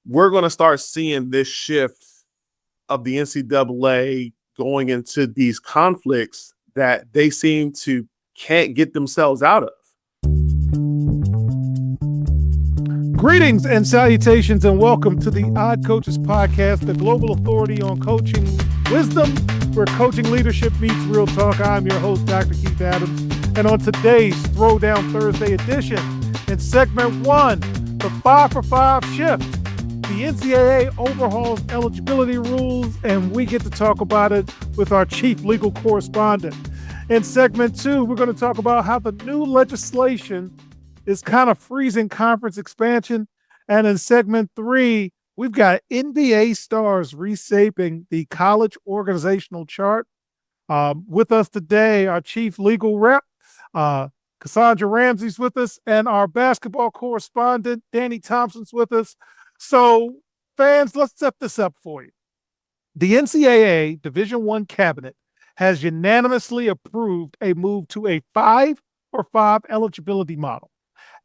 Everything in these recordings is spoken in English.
we're going to start seeing this shift of the NCAA going into these conflicts that they seem to can't get themselves out of. Greetings and salutations, and welcome to the Odd Coaches Podcast, the global authority on coaching wisdom, where coaching leadership meets real talk. I'm your host, Dr. Keith Adams, and on today's Throwdown Thursday edition, in segment 1, the 5 for 5 shift, the NCAA overhauls eligibility rules, and we get to talk about it with our chief legal correspondent. In segment 2, we're going to talk about how the new legislation is kind of freezing conference expansion. And in segment 3, we've got NBA stars reshaping the college organizational chart. With us today, our chief legal rep, Cassandra Ramsey's with us, and our basketball correspondent, Danny Thompson's with us. So, fans, let's set this up for you. The NCAA Division I cabinet has unanimously approved a move to a 5 for 5 eligibility model.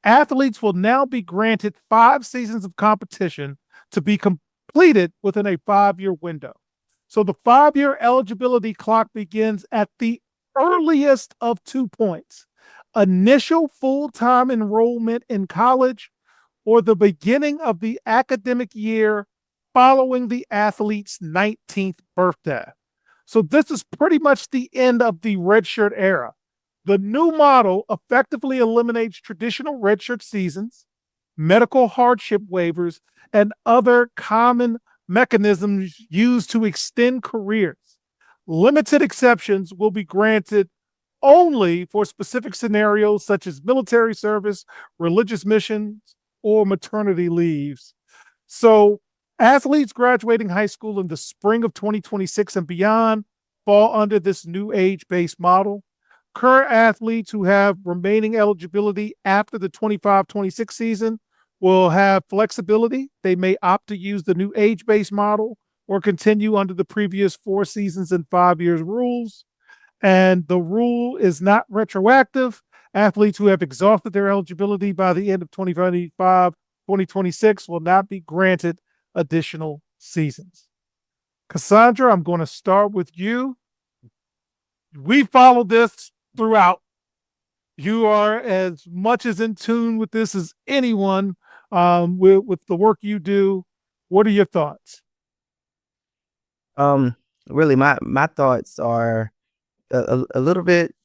Athletes will now be granted 5 seasons of competition to be completed within a 5-year window. So the 5-year eligibility clock begins at the earliest of 2 points: initial full-time enrollment in college or the beginning of the academic year following the athlete's 19th birthday. So this is pretty much the end of the redshirt era. The new model effectively eliminates traditional redshirt seasons, medical hardship waivers, and other common mechanisms used to extend careers. Limited exceptions will be granted only for specific scenarios such as military service, religious missions, or maternity leaves. So athletes graduating high school in the spring of 2026 and beyond fall under this new age-based model. Current athletes who have remaining eligibility after the 25-26 season will have flexibility. They may opt to use the new age-based model or continue under the previous 4 seasons and 5 years rules. And the rule is not retroactive. Athletes who have exhausted their eligibility by the end of 2025-2026 will not be granted additional seasons. Cassandra, I'm going to start with you. We followed this throughout. You are as much as in tune with this as anyone with the work you do. What are your thoughts? Really, my thoughts are a little bit.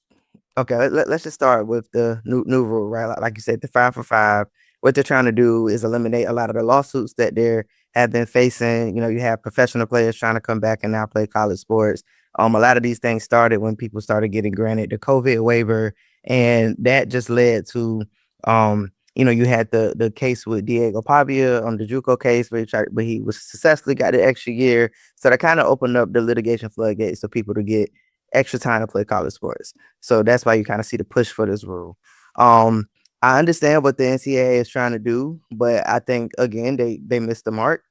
Okay, let's just start with the new rule, right? Like you said, the 5 for 5. What they're trying to do is eliminate a lot of the lawsuits that they have been facing. You know, you have professional players trying to come back and now play college sports. A lot of these things started when people started getting granted the COVID waiver, and that just led to, you had the case with Diego Pavia on the JUCO case, but he was successfully got the extra year. So that kind of opened up the litigation floodgates for people to get extra time to play college sports. So that's why you kind of see the push for this rule. I understand what the NCAA is trying to do, but I think again they missed the mark.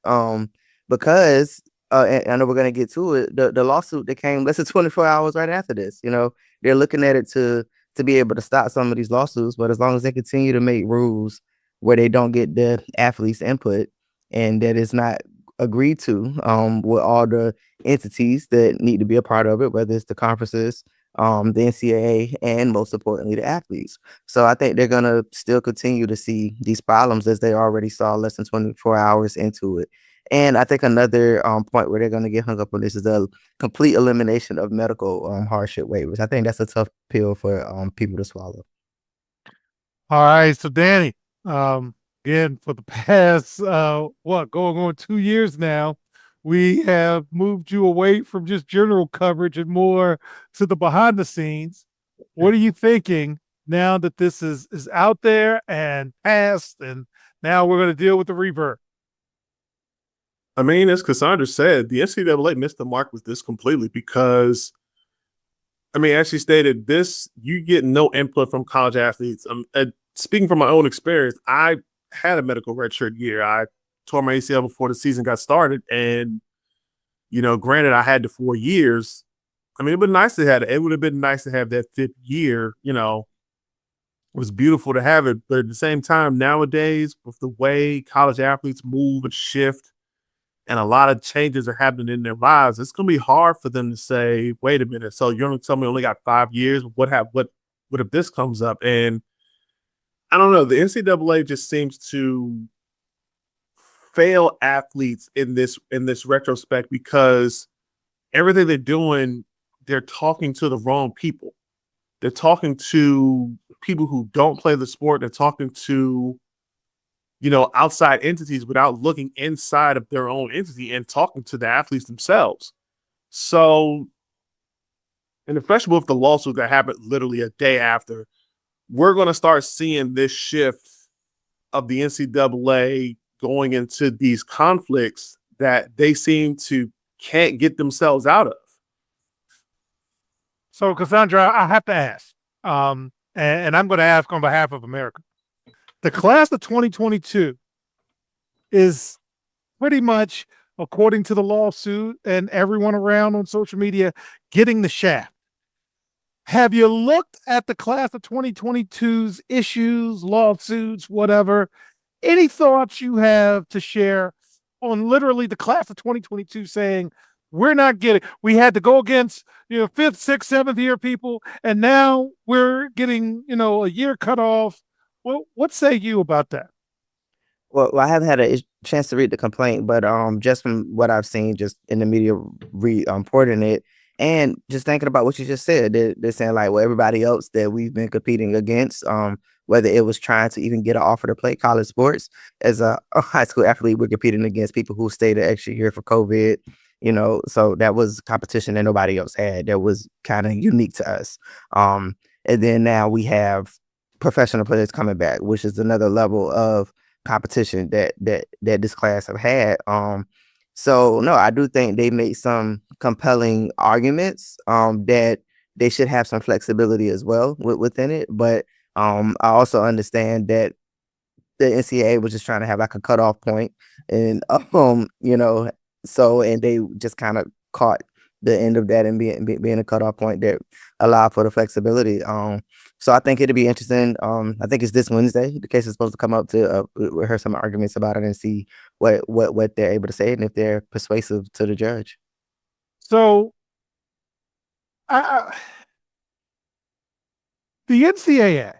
Because and I know we're gonna get to it. The lawsuit that came less than 24 hours right after this. You know, they're looking at it to be able to stop some of these lawsuits, but as long as they continue to make rules where they don't get the athletes' input and that is not agreed to with all the entities that need to be a part of it, whether it's the conferences, the NCAA, and most importantly, the athletes. So I think they're going to still continue to see these problems as they already saw less than 24 hours into it. And I think another point where they're going to get hung up on this is the complete elimination of medical hardship waivers. I think that's a tough pill for people to swallow. All right, so Danny, again, for the past, going on 2 years now, we have moved you away from just general coverage and more to the behind the scenes. What are you thinking now that this is out there and passed, and now we're going to deal with the revert? I mean, as Cassandra said, the NCAA missed the mark with this completely because, I mean, as she stated, you get no input from college athletes. Speaking from my own experience, I had a medical redshirt year. I tore my ACL before the season got started, and granted, I had the 4 years. I mean, it would have been nice to have that 5th year, was beautiful to have it. But at the same time, nowadays, with the way college athletes move and shift, and a lot of changes are happening in their lives, it's going to be hard for them to say, "Wait a minute, so you're going to tell me I only got 5 years? What if this comes up?" And I don't know. The NCAA just seems to fail athletes in this retrospect because everything they're doing, they're talking to the wrong people. They're talking to people who don't play the sport. They're talking to, outside entities without looking inside of their own entity and talking to the athletes themselves. So, and especially with the lawsuit that happened literally a day after, we're going to start seeing this shift of the NCAA going into these conflicts that they seem to can't get themselves out of. So, Cassandra, I have to ask, and I'm going to ask on behalf of America. The class of 2022 is pretty much, according to the lawsuit and everyone around on social media, getting the shaft. Have you looked at the class of 2022's issues, lawsuits, whatever? Any thoughts you have to share on literally the class of 2022 saying, we had to go against, 5th, 6th, 7th year people, and now we're getting, a year cut off. Well, what say you about that? Well, I haven't had a chance to read the complaint, but just from what I've seen, just in the media reporting it, and just thinking about what you just said, they're saying like, well, everybody else that we've been competing against, whether it was trying to even get an offer to play college sports as a high school athlete, we're competing against people who stayed an extra year for COVID. So that was competition that nobody else had. That was kind of unique to us. And then now we have professional players coming back, which is another level of competition that this class have had. So no, I do think they made some compelling arguments that they should have some flexibility as well within it. But I also understand that the NCAA was just trying to have like a cutoff point, and and they just kind of caught the end of that and being a cutoff point that allowed for the flexibility. So I think it'll be interesting. I think it's this Wednesday. The case is supposed to come up to we heard some arguments about it and see what they're able to say and if they're persuasive to the judge. So, the NCAA,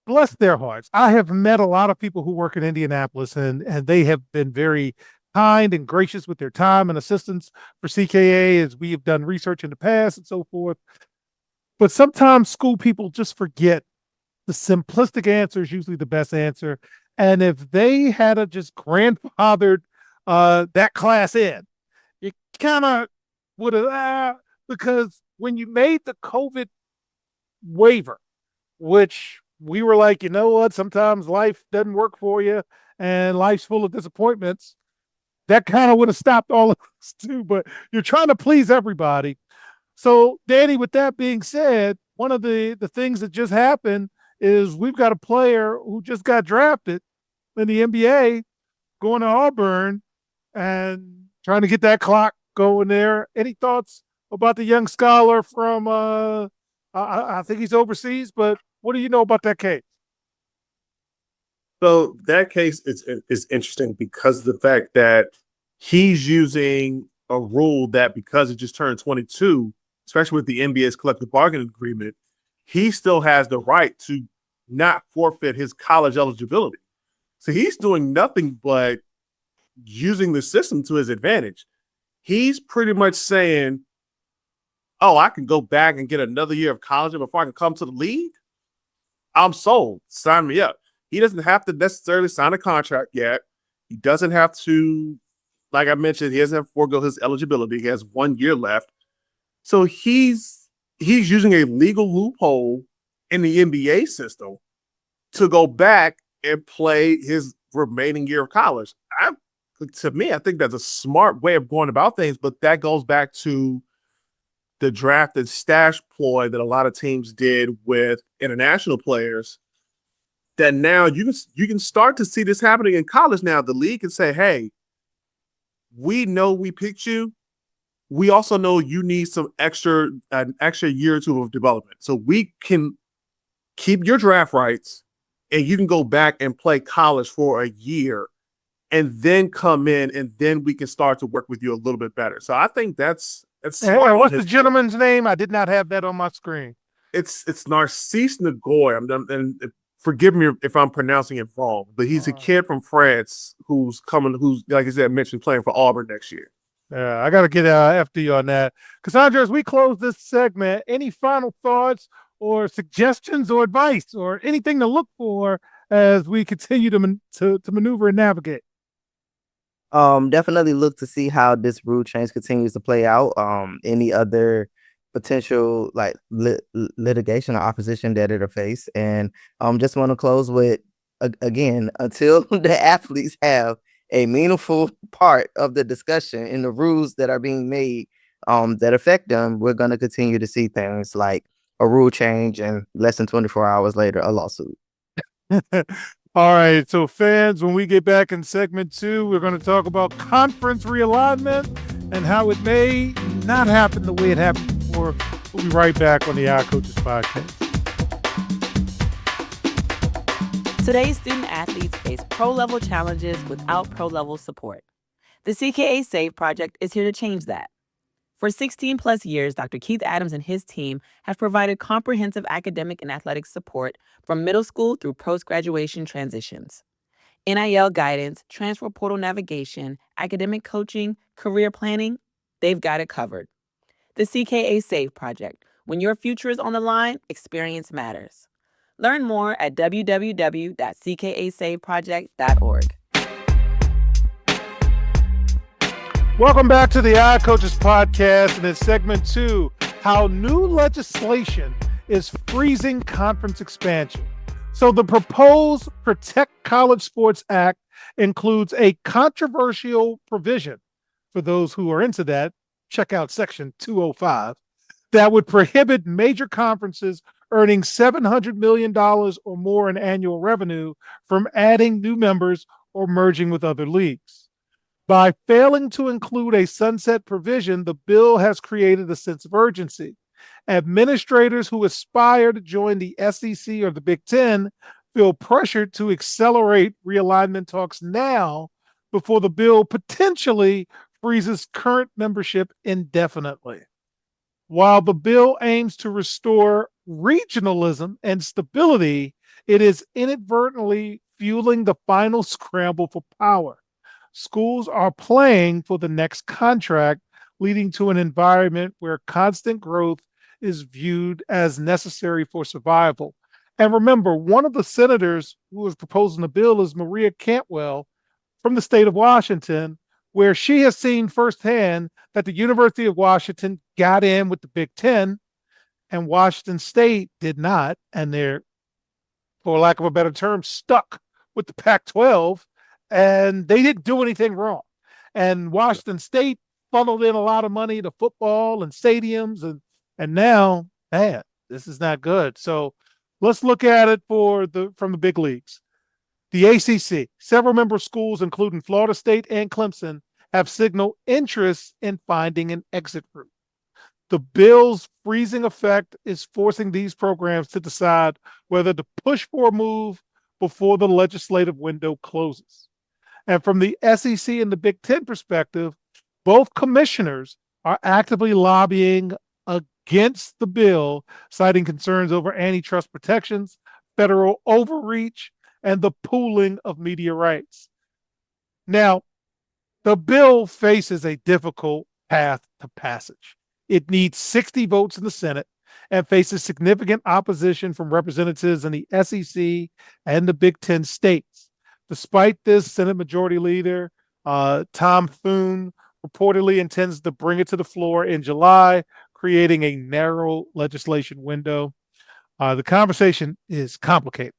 bless their hearts. I have met a lot of people who work in Indianapolis, and they have been very kind and gracious with their time and assistance for CKA as we have done research in the past and so forth. But sometimes school people just forget the simplistic answer is usually the best answer. And if they had just grandfathered that class in, you kind of would have, because when you made the COVID waiver, which we were like, you know what, sometimes life doesn't work for you and life's full of disappointments. That kind of would have stopped all of this too, but you're trying to please everybody. So, Danny, with that being said, one of the things that just happened is we've got a player who just got drafted in the NBA going to Auburn and trying to get that clock going there. Any thoughts about the young scholar from, I think he's overseas, but what do you know about that case? So that case is interesting because of the fact that he's using a rule that because it just turned 22, especially with the NBA's collective bargaining agreement, he still has the right to not forfeit his college eligibility. So he's doing nothing but using the system to his advantage. He's pretty much saying, oh, I can go back and get another year of college before I can come to the league. I'm sold. Sign me up. He doesn't have to necessarily sign a contract yet. He doesn't have to, like I mentioned, he doesn't have to forego his eligibility. He has 1 year left. So he's using a legal loophole in the NBA system to go back and play his remaining year of college. To me, I think that's a smart way of going about things, but that goes back to the draft and stash ploy that a lot of teams did with international players, that now you can start to see this happening in college now. The league can say, hey, we know we picked you. We also know you need an extra year or two of development. So we can keep your draft rights and you can go back and play college for a year and then come in, and then we can start to work with you a little bit better. So I think that's smart. And what's the gentleman's name? I did not have that on my screen. It's Narcisse Ngoy. And forgive me if I'm pronouncing it wrong, but he's a kid from France who's like I said, mentioned playing for Auburn next year. Yeah, I got to get FD on that. Cassandra, as we close this segment, any final thoughts or suggestions or advice or anything to look for as we continue to maneuver and navigate? Definitely look to see how this rule change continues to play out. Any other potential like litigation or opposition that it'll face, and just want to close with again, until the athletes have a meaningful part of the discussion in the rules that are being made that affect them, we're going to continue to see things like a rule change and less than 24 hours later a lawsuit. All right, so fans, when we get back in segment 2, we're going to talk about conference realignment and how it may not happen the way it happened before. We'll be right back on the Our Coaches Podcast. Today's student athletes face pro-level challenges without pro-level support. The CKA SAVE project is here to change that. For 16 plus years, Dr. Keith Adams and his team have provided comprehensive academic and athletic support from middle school through post-graduation transitions. NIL guidance, transfer portal navigation, academic coaching, career planning, they've got it covered. The CKA SAVE project. When your future is on the line, experience matters. Learn more at www.ckasaveproject.org. Welcome back to the Our Coaches Podcast, and in segment 2, how new legislation is freezing conference expansion. So the proposed Protect College Sports Act includes a controversial provision. For those who are into that, check out Section 205, that would prohibit major conferences earning $700 million or more in annual revenue from adding new members or merging with other leagues. By failing to include a sunset provision, the bill has created a sense of urgency. Administrators who aspire to join the SEC or the Big Ten feel pressured to accelerate realignment talks now before the bill potentially freezes current membership indefinitely. While the bill aims to restore regionalism and stability, it is inadvertently fueling the final scramble for power. Schools are playing for the next contract, leading to an environment where constant growth is viewed as necessary for survival. And remember, one of the senators who is proposing the bill is Maria Cantwell from the state of Washington, where she has seen firsthand that the University of Washington got in with the Big Ten and Washington State did not, and they're, for lack of a better term, stuck with the Pac-12. And they didn't do anything wrong. And Washington State funneled in a lot of money to football and stadiums. And now, man, this is not good. So let's look at it from the big leagues. The ACC, several member schools, including Florida State and Clemson, have signaled interest in finding an exit route. The bill's freezing effect is forcing these programs to decide whether to push for a move before the legislative window closes. And from the SEC and the Big Ten perspective, both commissioners are actively lobbying against the bill, citing concerns over antitrust protections, federal overreach, and the pooling of media rights. Now, the bill faces a difficult path to passage. It needs 60 votes in the Senate and faces significant opposition from representatives in the SEC and the Big Ten states. Despite this, Senate Majority Leader Tom Thune reportedly intends to bring it to the floor in July, creating a narrow legislation window. The conversation is complicated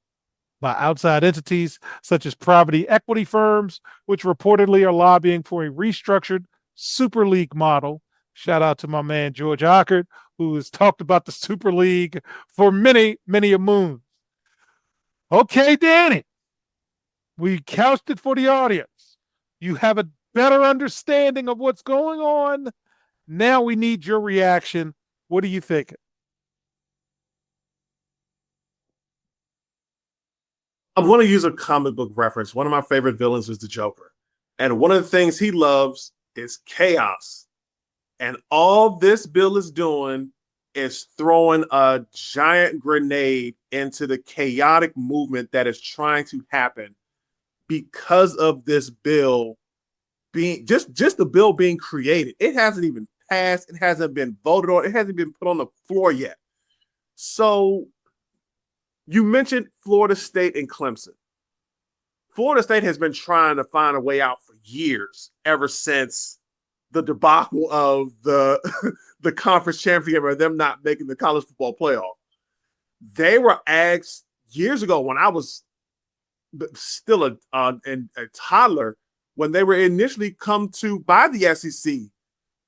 by outside entities such as private equity firms, which reportedly are lobbying for a restructured Super League model. Shout out to my man George Ockert, who has talked about the Super League for many, many a moon. Okay, Danny. We couched it for the audience. You have a better understanding of what's going on. Now we need your reaction. What are you thinking? I'm going to use a comic book reference. One of my favorite villains is the Joker. And one of the things he loves is chaos. And all this bill is doing is throwing a giant grenade into the chaotic movement that is trying to happen because of this bill being just the bill being created. It hasn't even passed. It hasn't been voted on. It hasn't been put on the floor yet. So you mentioned Florida State and Clemson. Florida State has been trying to find a way out for years, ever since the debacle of the the conference championship or them not making the college football playoff. They were asked years ago when I was still a toddler, when they were initially come to by the SEC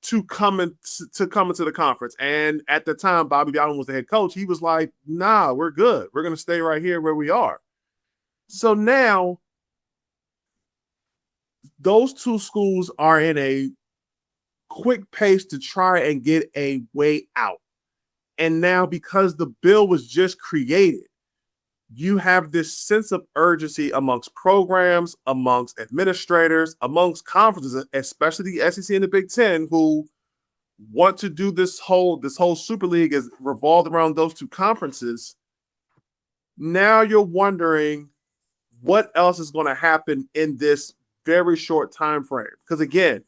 to come into the conference. And at the time, Bobby Bowden was the head coach. He was like, "Nah, we're good. We're going to stay right here where we are." So now those two schools are in a quick pace to try and get a way out. And now, because the bill was just created, you have this sense of urgency amongst programs, amongst administrators, amongst conferences, especially the SEC and the Big Ten, who want to do this whole Super League is revolved around those two conferences. Now you're wondering what else is going to happen in this very short time frame. Because again,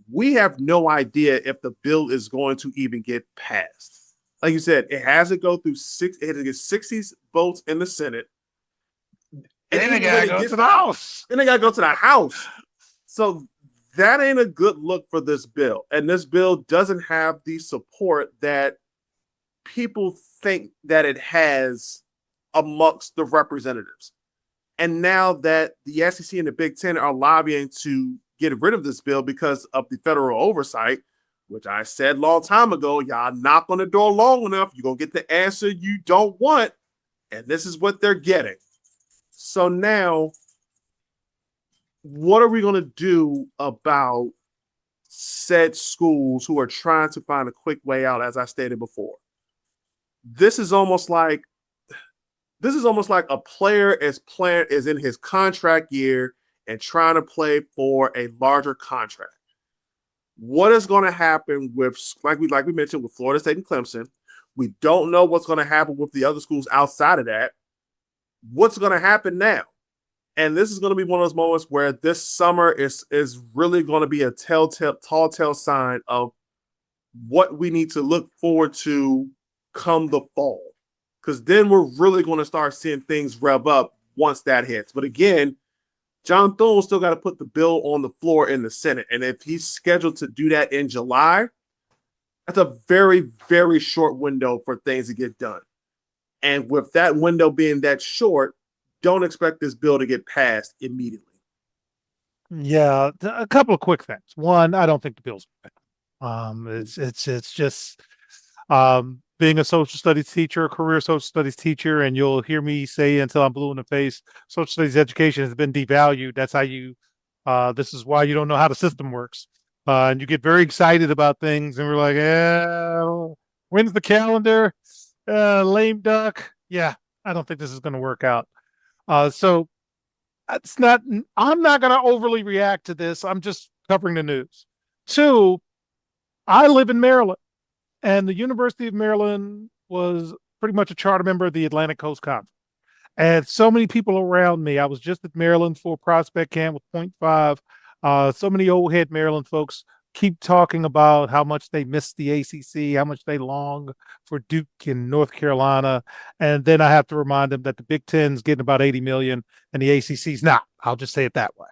we have no idea if the bill is going to even get passed. Like you said, it has to go through it has to get 60 votes in the Senate. Then they gotta go to the House. Then they gotta go to the House. So that ain't a good look for this bill. And this bill doesn't have the support that people think that it has amongst the representatives. And now that the SEC and the Big Ten are lobbying to get rid of this bill because of the federal oversight, which I said a long time ago, y'all knock on the door long enough, you're going to get the answer you don't want. And this is what they're getting. So now, what are we going to do about said schools who are trying to find a quick way out, as I stated before? This is almost like a player is in his contract year and trying to play for a larger contract. What is going to happen with, like we mentioned, with Florida State and Clemson? We don't know what's going to happen with the other schools outside of that. What's going to happen now? And this is going to be one of those moments where this summer is really going to be a tall tale sign of what we need to look forward to come the fall. Because then we're really going to start seeing things rev up once that hits. But again, John Thune still got to put the bill on the floor in the Senate. And if he's scheduled to do that in July, that's a very, very short window for things to get done. And with that window being that short, don't expect this bill to get passed immediately. Yeah, a couple of quick things. One, I don't think the bill's it's just being a social studies teacher, a career social studies teacher, and you'll hear me say until I'm blue in the face, social studies education has been devalued. That's how this is why you don't know how the system works. And you get very excited about things, and we're like, when's the calendar? Lame duck. Yeah, I don't think this is going to work out. So I'm not going to overly react to this. I'm just covering the news. Two, I live in Maryland, and the University of Maryland was pretty much a charter member of the Atlantic Coast Conference. And so many people around me. I was just at Maryland for a prospect camp with Point 5. So many old head Maryland folks keep talking about how much they miss the ACC, how much they long for Duke in North Carolina. And then I have to remind them that the Big Ten's getting about 80 million and the ACC's not. I'll just say it that way.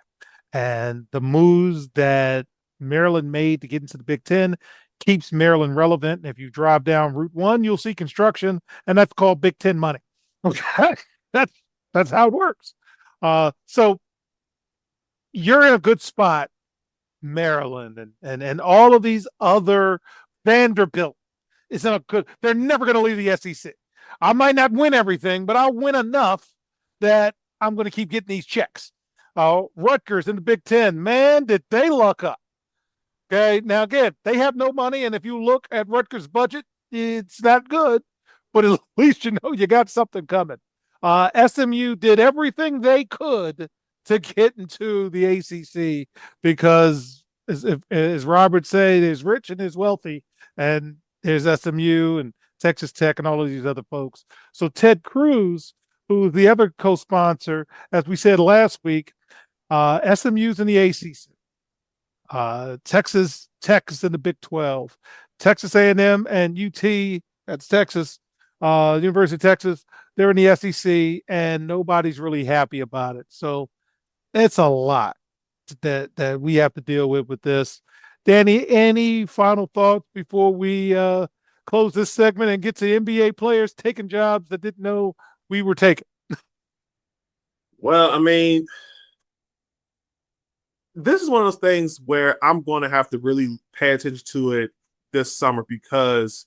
And the moves that Maryland made to get into the Big Ten keeps Maryland relevant. And if you drive down Route 1, you'll see construction, and that's called Big Ten money. Okay. That's how it works. So you're in a good spot, Maryland, and all of these other. Vanderbilt is in a good. They're never going to leave the SEC. I might not win everything, but I'll win enough that I'm going to keep getting these checks. Rutgers in the Big Ten, man, did they luck up? Okay, now again, they have no money, and if you look at Rutgers' budget, it's not good. But at least you know you got something coming. SMU did everything they could to get into the ACC because, as Robert said, there's rich and there's wealthy, and there's SMU and Texas Tech and all of these other folks. So Ted Cruz, who's the other co-sponsor, as we said last week, SMU's in the ACC. Texas Tech is in the Big 12. Texas A&M and UT, that's Texas, University of Texas, they're in the SEC, and nobody's really happy about it. So it's a lot that we have to deal with this. Danny, any final thoughts before we close this segment and get to NBA players taking jobs that didn't know we were taking? Well, I mean, this is one of those things where I'm going to have to really pay attention to it this summer because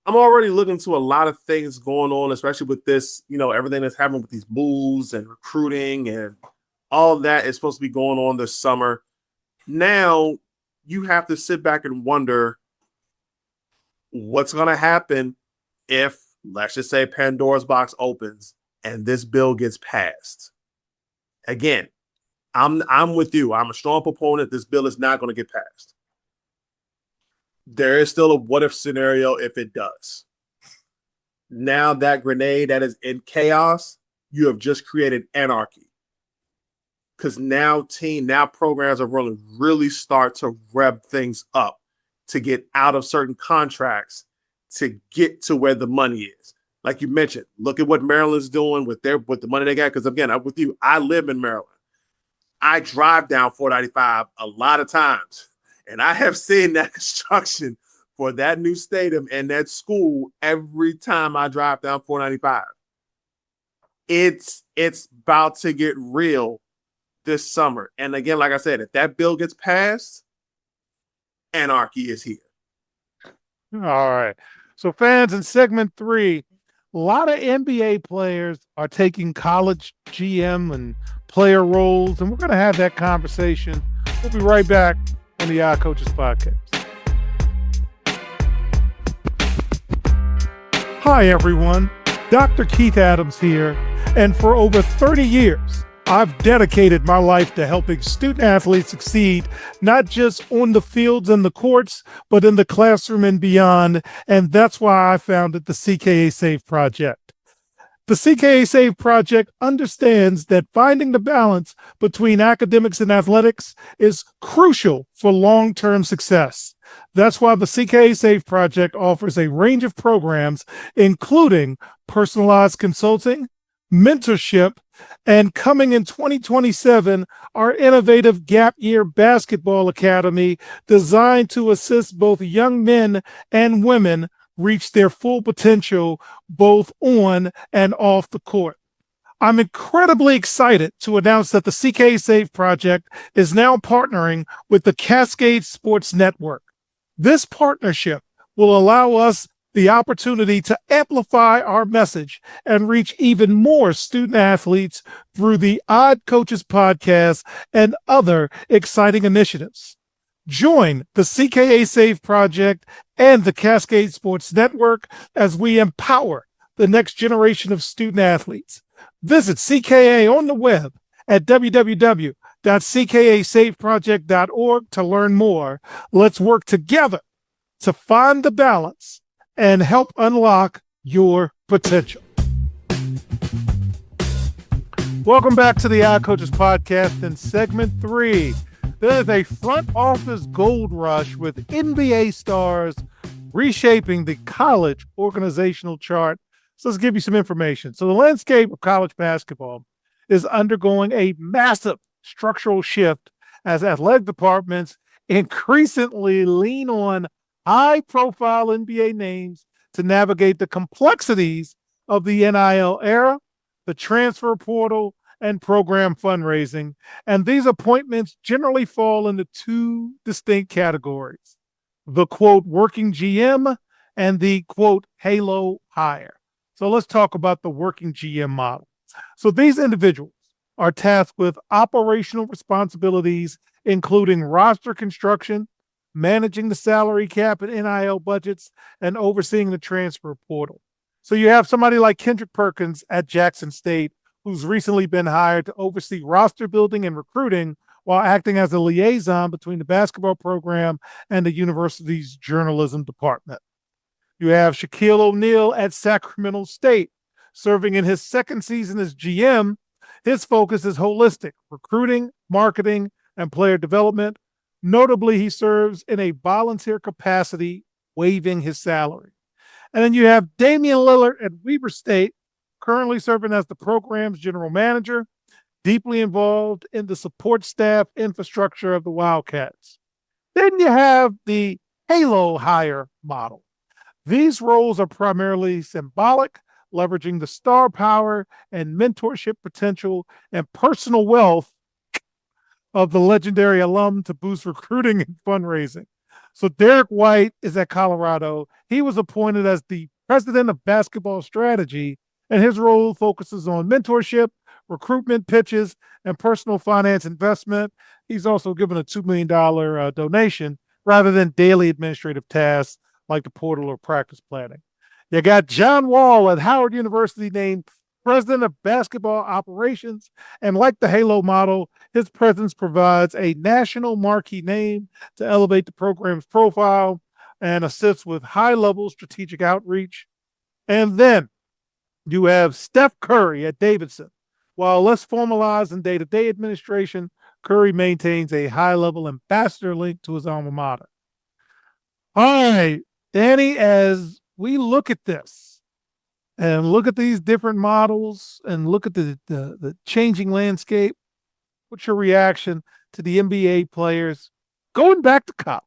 I'm already looking to a lot of things going on, especially with this, everything that's happening with these moves and recruiting and all that is supposed to be going on this summer. Now you have to sit back and wonder what's going to happen if, let's just say, Pandora's box opens and this bill gets passed. Again, I'm with you. I'm a strong proponent. This bill is not going to get passed. There is still a what-if scenario if it does. Now that grenade that is in chaos, you have just created anarchy. Because now programs are going to really start to rev things up to get out of certain contracts to get to where the money is. Like you mentioned, look at what Maryland's doing with the money they got. Because again, I'm with you. I live in Maryland. I drive down 495 a lot of times. And I have seen that construction for that new stadium and that school every time I drive down 495. It's about to get real this summer. And again, like I said, if that bill gets passed, anarchy is here. All right. So fans, in segment 3, a lot of NBA players are taking college GM and player roles, and we're going to have that conversation. We'll be right back on the Odd Coaches Podcast. Hi, everyone. Dr. Keith Adams here, and for over 30 years, I've dedicated my life to helping student athletes succeed, not just on the fields and the courts, but in the classroom and beyond, and that's why I founded the CKA Save Project. The CKA Save Project understands that finding the balance between academics and athletics is crucial for long-term success. That's why the CKA Save Project offers a range of programs, including personalized consulting, mentorship, and coming in 2027, our innovative Gap Year Basketball Academy designed to assist both young men and women reach their full potential both on and off the court. I'm incredibly excited to announce that the CK Save Project is now partnering with the Cascade Sports Network. This partnership will allow us the opportunity to amplify our message and reach even more student athletes through the Odd Coaches Podcast and other exciting initiatives. Join the CKA Save Project and the Cascade Sports Network as we empower the next generation of student athletes. Visit CKA on the web at www.ckasaveproject.org to learn more. Let's work together to find the balance and help unlock your potential. Welcome back to the Odd Coaches Podcast in segment 3. There's a front office gold rush with NBA stars reshaping the college organizational chart. So let's give you some information. So the landscape of college basketball is undergoing a massive structural shift as athletic departments increasingly lean on high-profile NBA names to navigate the complexities of the NIL era, the transfer portal, and program fundraising. And these appointments generally fall into 2 distinct categories: the, quote, working GM and the, quote, halo hire. So let's talk about the working GM model. So these individuals are tasked with operational responsibilities, including roster construction, managing the salary cap and NIL budgets, and overseeing the transfer portal. So you have somebody like Kendrick Perkins at Jackson State, who's recently been hired to oversee roster building and recruiting while acting as a liaison between the basketball program and the university's journalism department. You have Shaquille O'Neal at Sacramento State, serving in his second season as GM. His focus is holistic recruiting, marketing, and player development. Notably, he serves in a volunteer capacity, waiving his salary. And then you have Damian Lillard at Weber State, currently serving as the program's general manager, deeply involved in the support staff infrastructure of the Wildcats. Then you have the Halo hire model. These roles are primarily symbolic, leveraging the star power and mentorship potential and personal wealth of the legendary alum to boost recruiting and fundraising. So Derrick White is at Colorado. He was appointed as the president of basketball strategy, and his role focuses on mentorship, recruitment pitches, and personal finance investment. He's also given a $2 million donation rather than daily administrative tasks like the portal or practice planning. You got John Wall at Howard University named president of basketball operations. And like the Halo model, his presence provides a national marquee name to elevate the program's profile and assists with high-level strategic outreach. And then you have Steph Curry at Davidson. While less formalized in day-to-day administration, Curry maintains a high-level ambassador link to his alma mater. All right, Danny, as we look at this and look at these different models and look at the changing landscape, what's your reaction to the NBA players going back to college?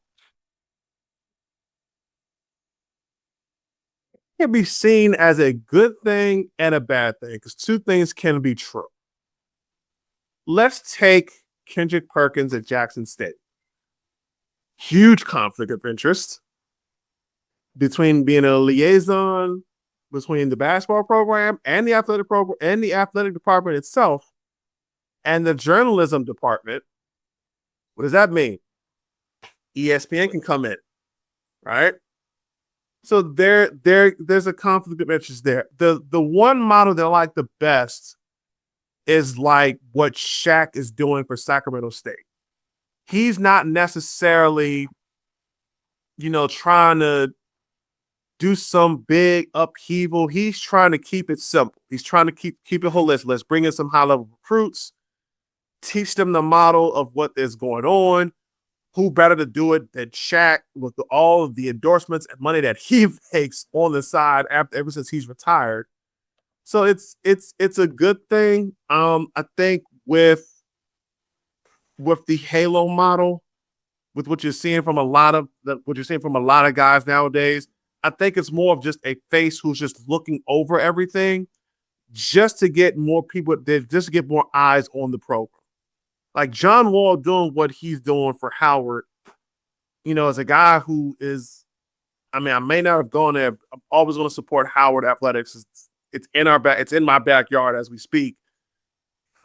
It can be seen as a good thing and a bad thing because two things can be true. Let's take Kendrick Perkins at Jackson State. Huge conflict of interest between being a liaison between the basketball program and the athletic program and the athletic department itself and the journalism department. What does that mean? ESPN can come in, right? So there's a conflict of interest there. The one model that I like the best is like what Shaq is doing for Sacramento State. He's not necessarily, trying to do some big upheaval. He's trying to keep it simple. He's trying to keep it holistic. Let's bring in some high-level recruits, teach them the model of what is going on. Who better to do it than Shaq with all of the endorsements and money that he makes on the side ever since he's retired. So it's a good thing. I think with the Halo model, with what you're seeing from a lot of guys nowadays, I think it's more of just a face who's just looking over everything, just to get more people, just to get more eyes on the program. Like John Wall doing what he's doing for Howard, as a guy who is, I may not have gone there. I'm always going to support Howard athletics. It's in my backyard as we speak.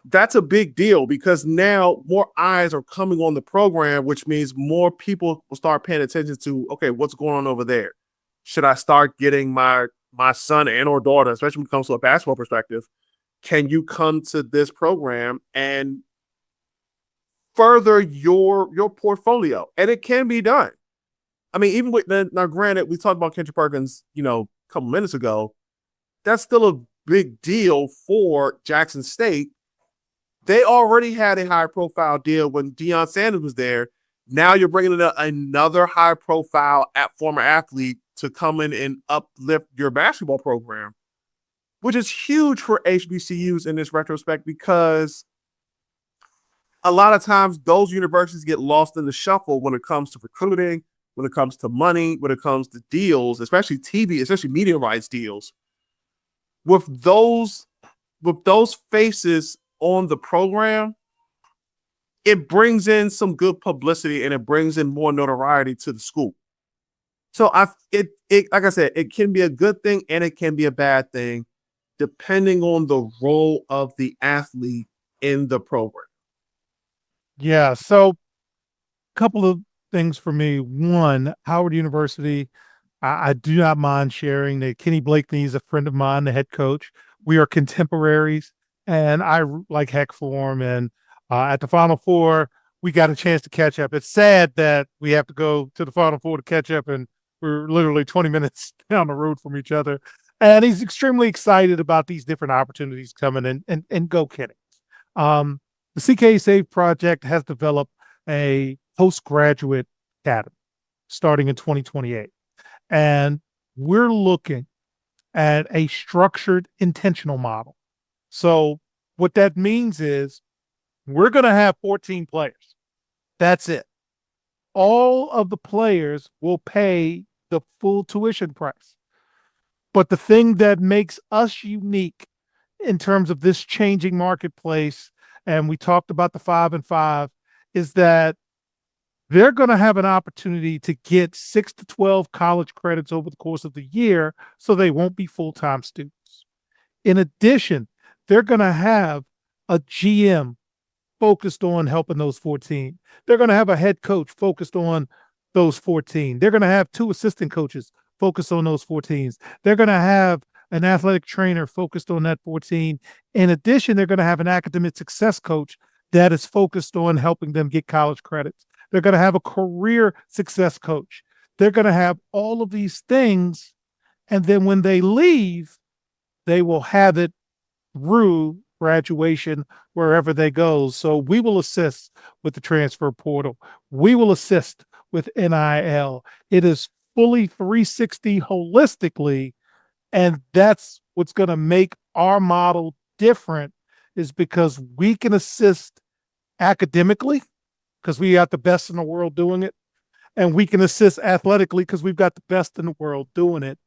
That's a big deal because now more eyes are coming on the program, which means more people will start paying attention to, okay, what's going on over there? Should I start getting my son and or daughter, especially when it comes to a basketball perspective, can you come to this program and further your portfolio? And it can be done. Even with now, granted, we talked about Kendrick Perkins, a couple minutes ago. That's still a big deal for Jackson State. They already had a high-profile deal when Deion Sanders was there. Now you're bringing in another high-profile former athlete to come in and uplift your basketball program, which is huge for HBCUs in this retrospect because a lot of times those universities get lost in the shuffle when it comes to recruiting, when it comes to money, when it comes to deals, especially TV, especially media rights deals. With those faces on the program, it brings in some good publicity and it brings in more notoriety to the school. So like I said, it can be a good thing and it can be a bad thing, depending on the role of the athlete in the program. Yeah. So a couple of things for me. One, Howard University, I do not mind sharing that Kenny Blakeney is a friend of mine, the head coach. We are contemporaries, and I root like heck for him. And at the Final Four, we got a chance to catch up. It's sad that we have to go to the Final Four to catch up, and we're literally 20 minutes down the road from each other. And he's extremely excited about these different opportunities coming and go Kenny. The CKA Save Project has developed a postgraduate academy starting in 2028. And we're looking at a structured intentional model. So what that means is we're going to have 14 players. That's it. All of the players will pay the full tuition price. But the thing that makes us unique in terms of this changing marketplace, and we talked about the 5 and 5, is that they're going to have an opportunity to get 6 to 12 college credits over the course of the year, so they won't be full-time students. In addition, they're going to have a GM focused on helping those 14. They're going to have a head coach focused on those 14. They're going to have 2 assistant coaches focused on those 14s. They're going to have an athletic trainer focused on that 14. In addition, they're going to have an academic success coach that is focused on helping them get college credits. They're going to have a career success coach. They're going to have all of these things. And then when they leave, they will have it through graduation wherever they go. So we will assist with the transfer portal. We will assist with NIL. It is fully 360 holistically. And that's what's going to make our model different, is because we can assist academically because we got the best in the world doing it. And we can assist athletically because we've got the best in the world doing it.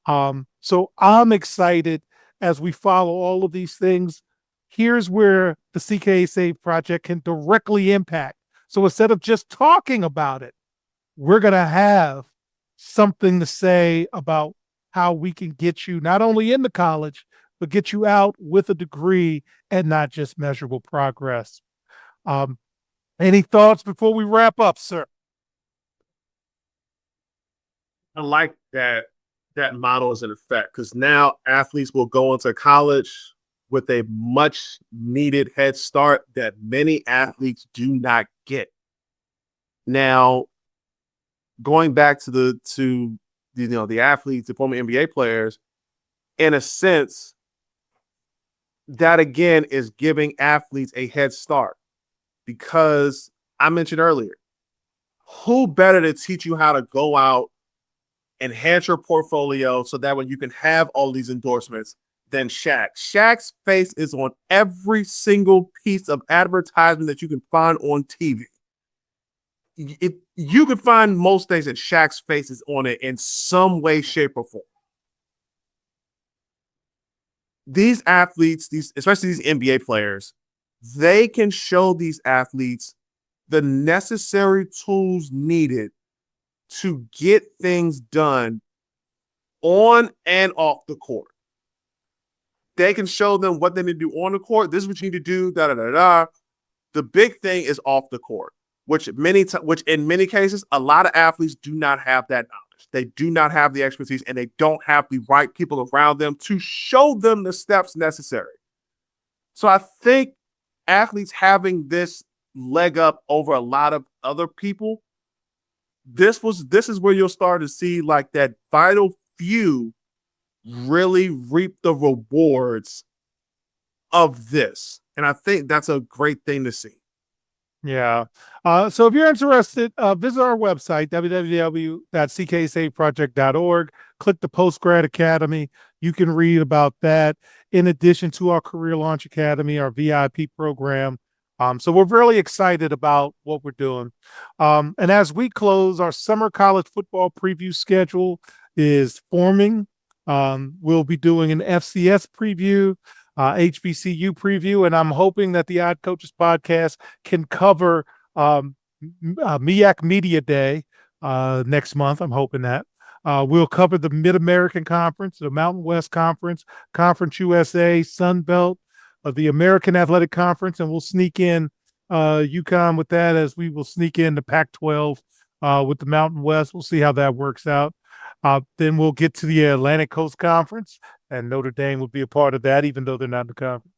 So I'm excited as we follow all of these things. Here's where the CKA Save Project can directly impact. So instead of just talking about it, we're going to have something to say about how we can get you not only into college, but get you out with a degree and not just measurable progress. Any thoughts before we wrap up, sir? I like that model is in effect, because now athletes will go into college with a much needed head start that many athletes do not get. Now, going back to the athletes, the former NBA players, in a sense, that again is giving athletes a head start, because I mentioned earlier, who better to teach you how to go out, enhance your portfolio so that when you can have all these endorsements than Shaq. Shaq's face is on every single piece of advertisement that you can find on TV. You can find most things that Shaq's face is on it in some way, shape, or form. These athletes, especially these NBA players, they can show these athletes the necessary tools needed to get things done on and off the court. They can show them what they need to do on the court. This is what you need to do. Da da da da. The big thing is off the court, which in many cases, a lot of athletes do not have that knowledge. They do not have the expertise, and they don't have the right people around them to show them the steps necessary. So I think athletes having this leg up over a lot of other people, this is where you'll start to see like that vital few really reap the rewards of this. And I think that's a great thing to see. Yeah. So if you're interested, visit our website, www.cksaveproject.org. Click the Postgrad Academy. You can read about that, in addition to our Career Launch Academy, our VIP program. So we're really excited about what we're doing. And as we close, our summer college football preview schedule is forming. We'll be doing an FCS preview, HBCU preview, and I'm hoping that the Odd Coaches podcast can cover MEAC Media Day next month. I'm hoping that. We'll cover the Mid-American Conference, the Mountain West Conference, Conference USA, Sun Belt, the American Athletic Conference, and we'll sneak in UConn with that, as we will sneak in the Pac-12 with the Mountain West. We'll see how that works out. Then we'll get to the Atlantic Coast Conference, and Notre Dame will be a part of that, even though they're not in the conference.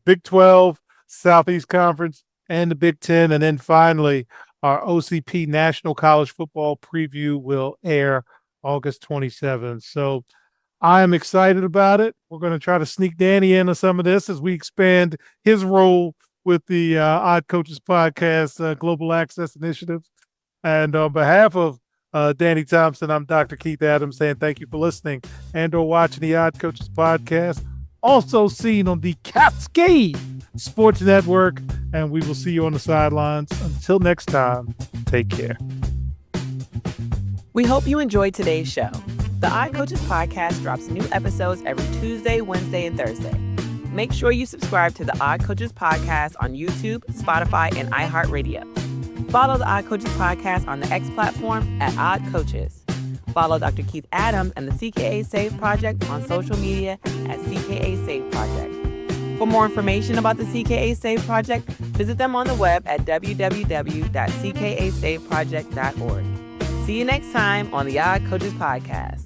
Big 12, Southeast Conference, and the Big 10. And then finally, our OCP National College Football Preview will air August 27th. So I am excited about it. We're going to try to sneak Danny into some of this as we expand his role with the Odd Coaches Podcast Global Access Initiative. And on behalf of Danny Thompson, I'm Dr. Keith Adams saying thank you for listening and or watching the Odd Coaches Podcast, also seen on the Cascade Sports Network. And we will see you on the sidelines. Until next time, take care. We hope you enjoyed today's show. The Odd Coaches Podcast drops new episodes every Tuesday, Wednesday, and Thursday. Make sure you subscribe to the Odd Coaches Podcast on YouTube, Spotify, and iHeartRadio. Follow the Odd Coaches Podcast on the X platform at Odd Coaches. Follow Dr. Keith Adams and the CKA Save Project on social media at CKA Save Project. For more information about the CKA Save Project, visit them on the web at www.cksaveproject.org. See you next time on the Odd Coaches Podcast.